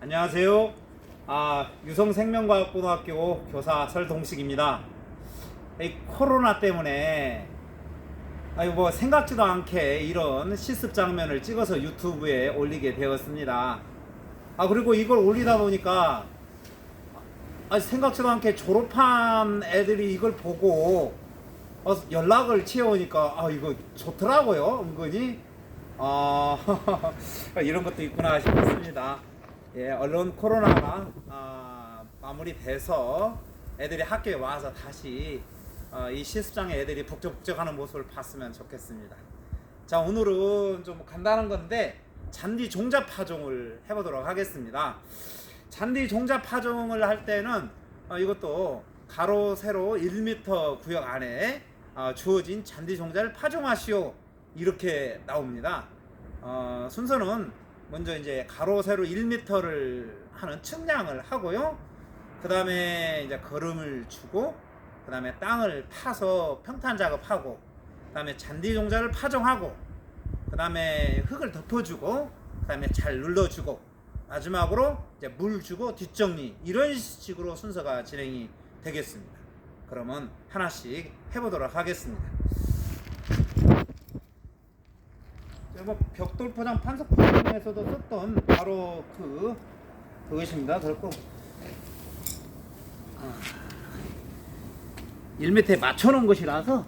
안녕하세요. 유성생명과학고등학교 교사 설동식입니다. 이 코로나 때문에 생각지도 않게 이런 실습 장면을 찍어서 유튜브에 올리게 되었습니다. 그리고 이걸 올리다 보니까 생각지도 않게 졸업한 애들이 이걸 보고 연락을 취해오니까 이거 좋더라고요. 은근히 이런 것도 있구나 싶었습니다. 얼른 코로나가 마무리돼서 애들이 학교에 와서 다시 이 실습장에 애들이 북적북적하는 모습을 봤으면 좋겠습니다. 자, 오늘은 좀 간단한 건데 잔디 종자 파종을 해보도록 하겠습니다. 잔디 종자 파종을 할 때는 이것도 가로 세로 1m 구역 안에 주어진 잔디 종자를 파종하시오, 이렇게 나옵니다. 순서는 먼저 이제 가로 세로 1m를 하는 측량을 하고요. 그 다음에 이제 거름을 주고, 그 다음에 땅을 파서 평탄 작업하고, 그 다음에 잔디 종자를 파종하고, 그 다음에 흙을 덮어주고, 그 다음에 잘 눌러주고, 마지막으로 이제 물 주고 뒷정리, 이런 식으로 순서가 진행이 되겠습니다. 그러면 하나씩 해보도록 하겠습니다. 벽돌 포장, 판석 포장에서도 썼던 바로 그것입니다. 그렇고 1m에 맞춰놓은 것이라서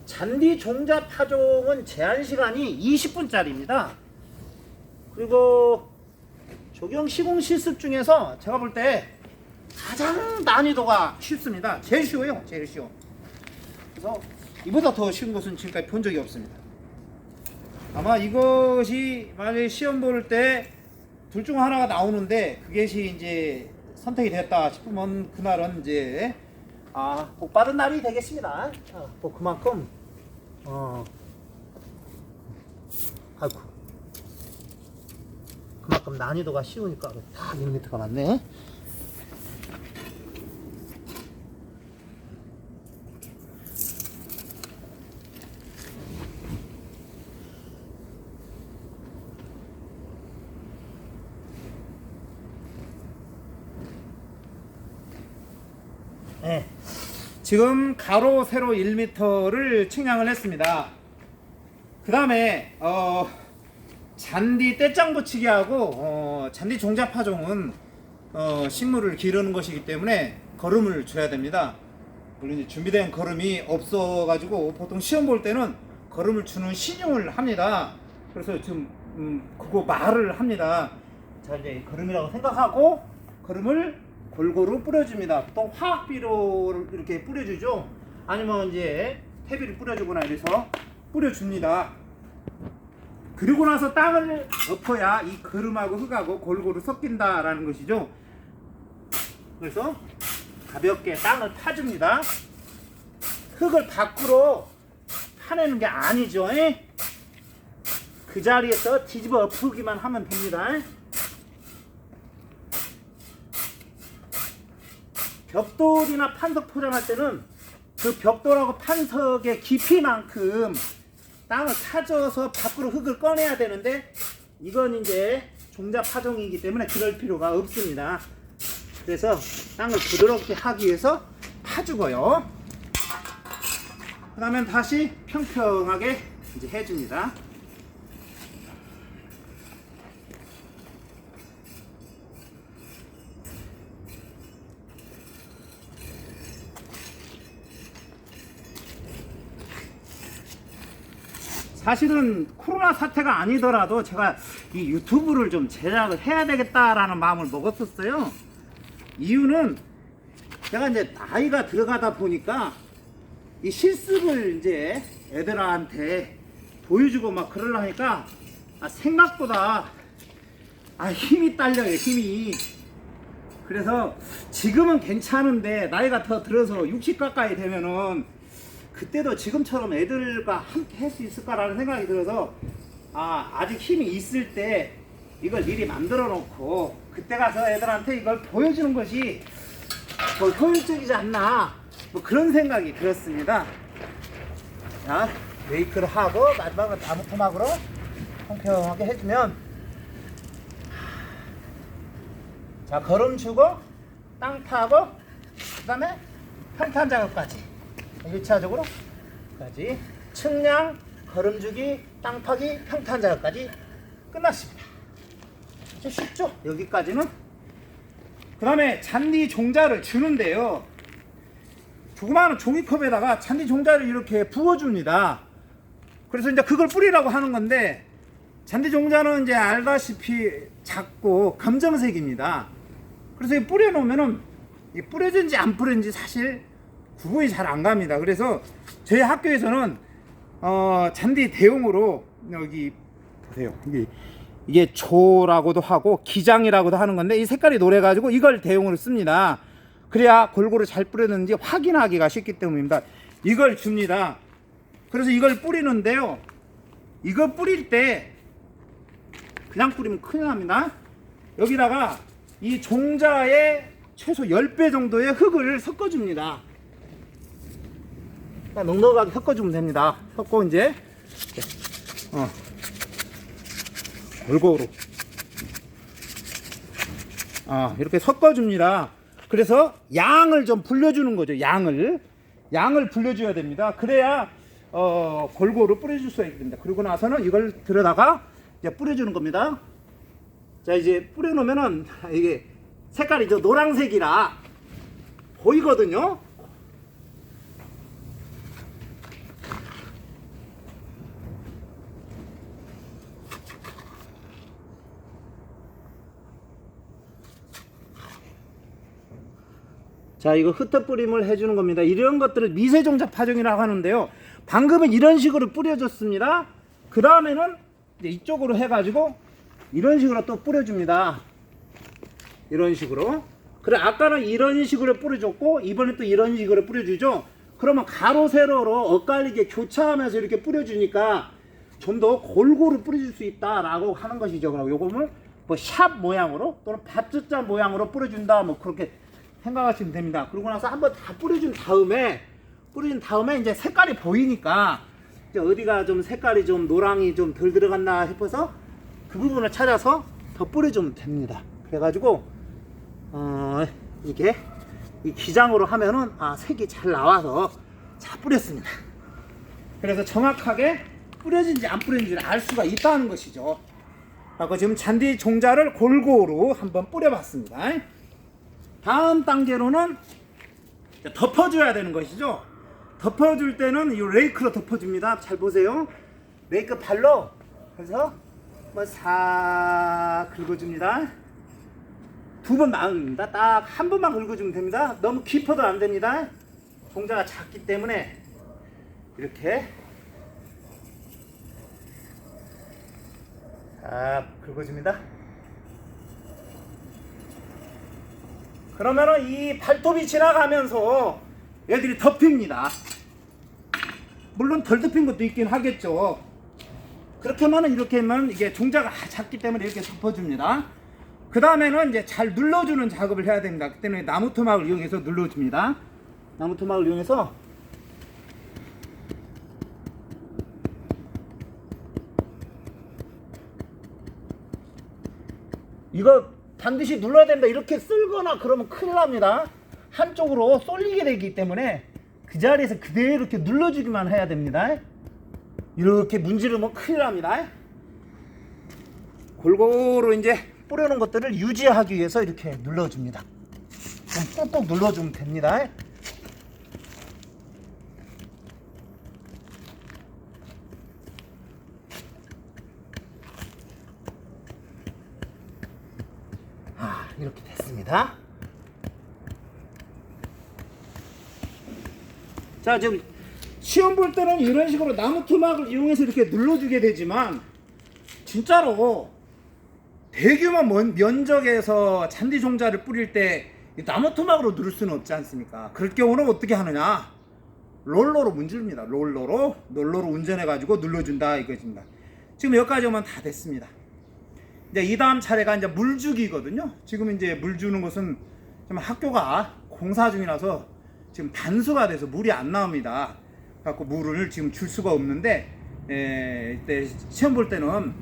잔디 종자 파종은 제한 시간이 20분짜리입니다. 그리고 적용 시공 실습 중에서 제가 볼 때 가장 난이도가 쉽습니다. 제일 쉬워요. 제일 쉬워. 그래서 이보다 더 쉬운 것은 지금까지 본 적이 없습니다. 아마 이것이 만약에 시험 볼 때 둘 중 하나가 나오는데 그것이 이제 선택이 됐다 싶으면 그날은 이제 복 받은 날이 되겠습니다. 그만큼 그만큼 난이도가 쉬우니까 딱 1m가 맞네. 네. 지금 가로 세로 1m를 측량을 했습니다. 그 다음에 잔디 떼짱 붙이기 하고 잔디 종자 파종은 식물을 기르는 것이기 때문에 거름을 줘야 됩니다. 물론 이제 준비된 거름이 없어 가지고 보통 시험 볼 때는 거름을 주는 신용을 합니다. 그래서 지금 그거 말을 합니다. 자, 이제 거름이라고 생각하고 거름을 골고루 뿌려줍니다. 보통 화학비료 이렇게 뿌려주죠. 아니면 이제 퇴비를 뿌려주거나 이래서 뿌려줍니다. 그리고 나서 땅을 엎어야 이 거름하고 흙하고 골고루 섞인다라는 것이죠. 그래서 가볍게 땅을 파줍니다. 흙을 밖으로 파내는 게 아니죠. 그 자리에서 뒤집어 엎으기만 하면 됩니다. 벽돌이나 판석 포장할 때는 그 벽돌하고 판석의 깊이만큼 땅을 파져서 밖으로 흙을 꺼내야 되는데 이건 이제 종자 파종이기 때문에 그럴 필요가 없습니다. 그래서 땅을 부드럽게 하기 위해서 파주고요. 그 다음에 다시 평평하게 이제 해줍니다. 사실은 코로나 사태가 아니더라도 제가 이 유튜브를 좀 제작을 해야 되겠다라는 마음을 먹었었어요. 이유는 제가 이제 나이가 들어가다 보니까 이 실습을 이제 애들한테 보여주고 막 그러려 하니까 생각보다 힘이 딸려요, 힘이. 그래서 지금은 괜찮은데 나이가 더 들어서 60 가까이 되면은 그때도 지금처럼 애들과 함께 할 수 있을까라는 생각이 들어서 아직 힘이 있을 때 이걸 미리 만들어 놓고 그때 가서 애들한테 이걸 보여주는 것이 뭐 효율적이지 않나 뭐 그런 생각이 들었습니다. 자, 메이크를 하고 마지막으로 나무 토막으로 평평하게 해주면, 자, 걸음 주고 땅 파고 그 다음에 평탄 작업까지 1차적으로 까지 측량, 걸음 주기, 땅 파기, 평탄 작업까지 끝났습니다. 아주 쉽죠? 여기까지는. 그 다음에 잔디 종자를 주는데요, 조그마한 종이컵에다가 잔디 종자를 이렇게 부어줍니다. 그래서 이제 그걸 뿌리라고 하는 건데, 잔디 종자는 이제 알다시피 작고 검정색입니다. 그래서 뿌려 놓으면은 뿌려진지 안 뿌려진지 사실 구분이 잘 안 갑니다. 그래서 저희 학교에서는 잔디 대용으로, 여기 보세요, 이게 조라고도 하고 기장이라고도 하는 건데, 이 색깔이 노래가지고 이걸 대용으로 씁니다. 그래야 골고루 잘 뿌렸는지 확인하기가 쉽기 때문입니다. 이걸 줍니다. 그래서 이걸 뿌리는데요, 이거 뿌릴 때 그냥 뿌리면 큰일 납니다. 여기다가 이 종자에 최소 10배 정도의 흙을 섞어줍니다. 넉넉하게 섞어주면 됩니다. 섞고 이제 골고루 이렇게 섞어줍니다. 그래서 양을 좀 불려주는 거죠. 양을 불려줘야 됩니다. 그래야 골고루 뿌려줄 수가 있습니다. 그리고 나서는 이걸 들여다가 이제 뿌려주는 겁니다. 자, 이제 뿌려놓으면은 이게 색깔이 저 노란색이라 보이거든요. 자, 이거 흩어 뿌림을 해주는 겁니다. 이런 것들을 미세종자 파종이라고 하는데요, 방금은 이런 식으로 뿌려줬습니다. 그 다음에는 이제 이쪽으로 해가지고 이런 식으로 또 뿌려줍니다. 이런 식으로. 그래, 아까는 이런 식으로 뿌려줬고 이번에 또 이런 식으로 뿌려주죠. 그러면 가로 세로로 엇갈리게 교차하면서 이렇게 뿌려주니까 좀 더 골고루 뿌려줄 수 있다라고 하는 것이죠. 그럼 요거를 뭐 샵 모양으로 또는 밭숫자 모양으로 뿌려준다, 뭐 그렇게 생각하시면 됩니다. 그러고 나서 한번 다 뿌려준 다음에 이제 색깔이 보이니까 이제 어디가 좀 색깔이 좀 노랑이 좀 덜 들어갔나 싶어서 그 부분을 찾아서 더 뿌려주면 됩니다. 그래가지고 이게 이 기장으로 하면은 색이 잘 나와서 잘 뿌렸습니다. 그래서 정확하게 뿌려진지 안 뿌려진지를 알 수가 있다는 것이죠. 그리고 지금 잔디 종자를 골고루 한번 뿌려봤습니다. 다음 단계로는 덮어줘야 되는 것이죠. 덮어줄 때는 이 레이크로 덮어줍니다. 잘 보세요. 레이크 발로 그래서 싹 긁어줍니다. 2번 나눕니다. 딱 한 번만 긁어주면 됩니다. 너무 깊어도 안 됩니다. 종자가 작기 때문에 이렇게 딱 긁어줍니다. 그러면은 이 발톱이 지나가면서 얘들이 덮입니다. 물론 덜 덮인 것도 있긴 하겠죠. 그렇게 하면은 이렇게 하면 이게 종자가 작기 때문에 이렇게 덮어줍니다. 그 다음에는 이제 잘 눌러주는 작업을 해야 됩니다. 그때는 나무 토막을 이용해서 눌러줍니다. 나무 토막을 이용해서 이거 반드시 눌러야 된다. 이렇게 쓸거나 그러면 큰일 납니다. 한쪽으로 쏠리게 되기 때문에 그 자리에서 그대로 이렇게 눌러주기만 해야 됩니다. 이렇게 문지르면 큰일 납니다. 골고루 이제 뿌려놓은 것들을 유지하기 위해서 이렇게 눌러줍니다. 좀 꾹꾹 눌러주면 됩니다. 이렇게 됐습니다. 자, 지금 시험 볼 때는 이런 식으로 나무 토막을 이용해서 이렇게 눌러주게 되지만, 진짜로 대규모 면적에서 잔디 종자를 뿌릴 때 나무 토막으로 누를 수는 없지 않습니까? 그럴 경우는 어떻게 하느냐? 롤러로 문지릅니다. 롤러로 운전해 가지고 눌러준다 이것입니다. 지금 여기까지 오면 다 됐습니다. 이제 이 다음 차례가 이제 물주기거든요. 지금 이제 물 주는 것은 좀 학교가 공사 중이라서 지금 단수가 돼서 물이 안 나옵니다. 갖고 물을 지금 줄 수가 없는데 이때 시험 볼 때는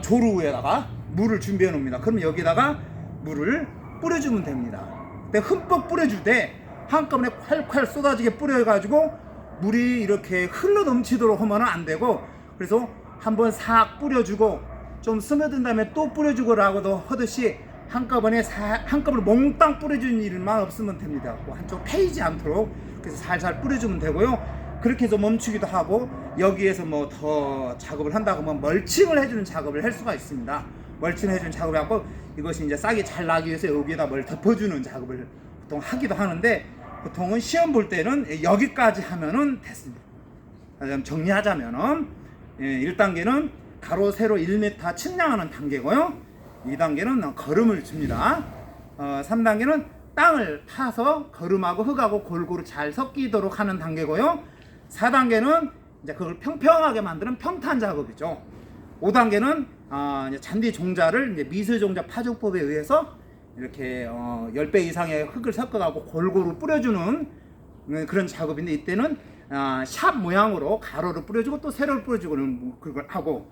조루에다가 물을 준비해 놓습니다. 그러면 여기다가 물을 뿌려주면 됩니다. 근데 흠뻑 뿌려주되 한꺼번에 콸콸 쏟아지게 뿌려가지고 물이 이렇게 흘러 넘치도록 하면 안 되고, 그래서 한번 싹 뿌려주고 좀 스며든 다음에 또 뿌려주고라고도 하듯이 한꺼번에 몽땅 뿌려주는 일만 없으면 됩니다. 한쪽 패이지 않도록 그래서 살살 뿌려주면 되고요. 그렇게 해서 멈추기도 하고, 여기에서 뭐 더 작업을 한다고 하면 멀칭을 해주는 작업을 할 수가 있습니다. 멀칭을 해주는 작업을 하고, 이것이 이제 싹이 잘 나기 위해서 여기에다 뭘 덮어주는 작업을 보통 하기도 하는데, 보통은 시험 볼 때는 여기까지 하면은 됐습니다. 정리하자면은 1단계는 가로 세로 1m 측량하는 단계고요. 2단계는 거름을 줍니다. 3단계는 땅을 파서 거름하고 흙하고 골고루 잘 섞이도록 하는 단계고요. 4단계는 이제 그걸 평평하게 만드는 평탄 작업이죠. 5단계는 이제 잔디 종자를 이제 미술 종자 파종법에 의해서 이렇게 10배 이상의 흙을 섞어가고 골고루 뿌려주는 그런 작업인데, 이때는 샵 모양으로 가로를 뿌려주고 또 세로를 뿌려주고는 그걸 하고,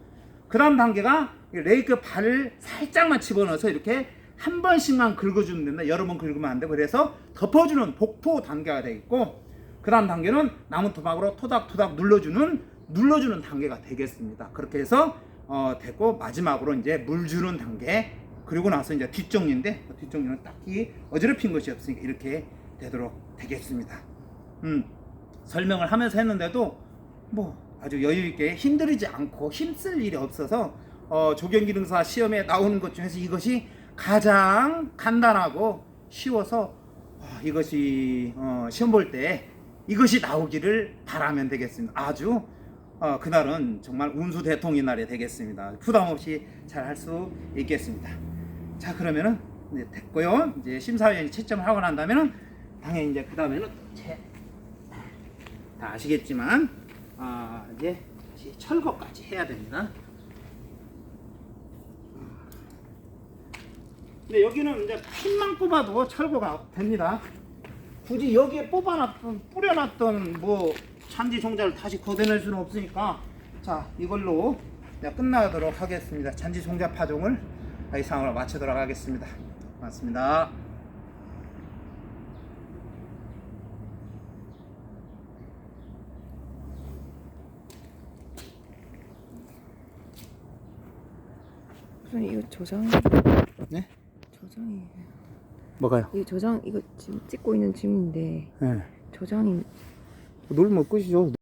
그 다음 단계가 레이크 발을 살짝만 집어넣어서 이렇게 한 번씩만 긁어주면 된다. 여러 번 긁으면 안 되고, 그래서 덮어주는 복토 단계가 되겠고, 그 다음 단계는 나무 토막으로 토닥토닥 눌러주는 단계가 되겠습니다. 그렇게 해서 됐고, 마지막으로 이제 물 주는 단계, 그리고 나서 이제 뒷정리인데, 뒷정리는 딱히 어지럽힌 것이 없으니까 이렇게 되도록 되겠습니다. 설명을 하면서 했는데도 뭐 아주 여유있게 힘들이지 않고 힘쓸 일이 없어서 조경기능사 시험에 나오는 것 중에서 이것이 가장 간단하고 쉬워서 이것이 시험 볼 때 이것이 나오기를 바라면 되겠습니다. 아주 그날은 정말 운수대통의 날이 되겠습니다. 부담 없이 잘 할 수 있겠습니다. 자, 그러면은 이제 됐고요. 이제 심사위원이 채점을 하고 난 다음에는 당연히 이제 그 다음에는 다 아시겠지만 이제 철거까지 해야 됩니다. 근데 여기는 이제 핀만 꼽아도 철거가 됩니다. 굳이 여기에 뿌려놨던 뭐 잔디 종자를 다시 걷어낼 수는 없으니까, 자, 이걸로 끝나도록 하겠습니다. 잔디 종자 파종을 이상으로 마치도록 하겠습니다. 고맙습니다. 무슨 이거 저장? 네? 저장이. 뭐가요? 이 저장 이거 지금 찍고 있는 질문인데 네. 저장이 누르면 끝이죠.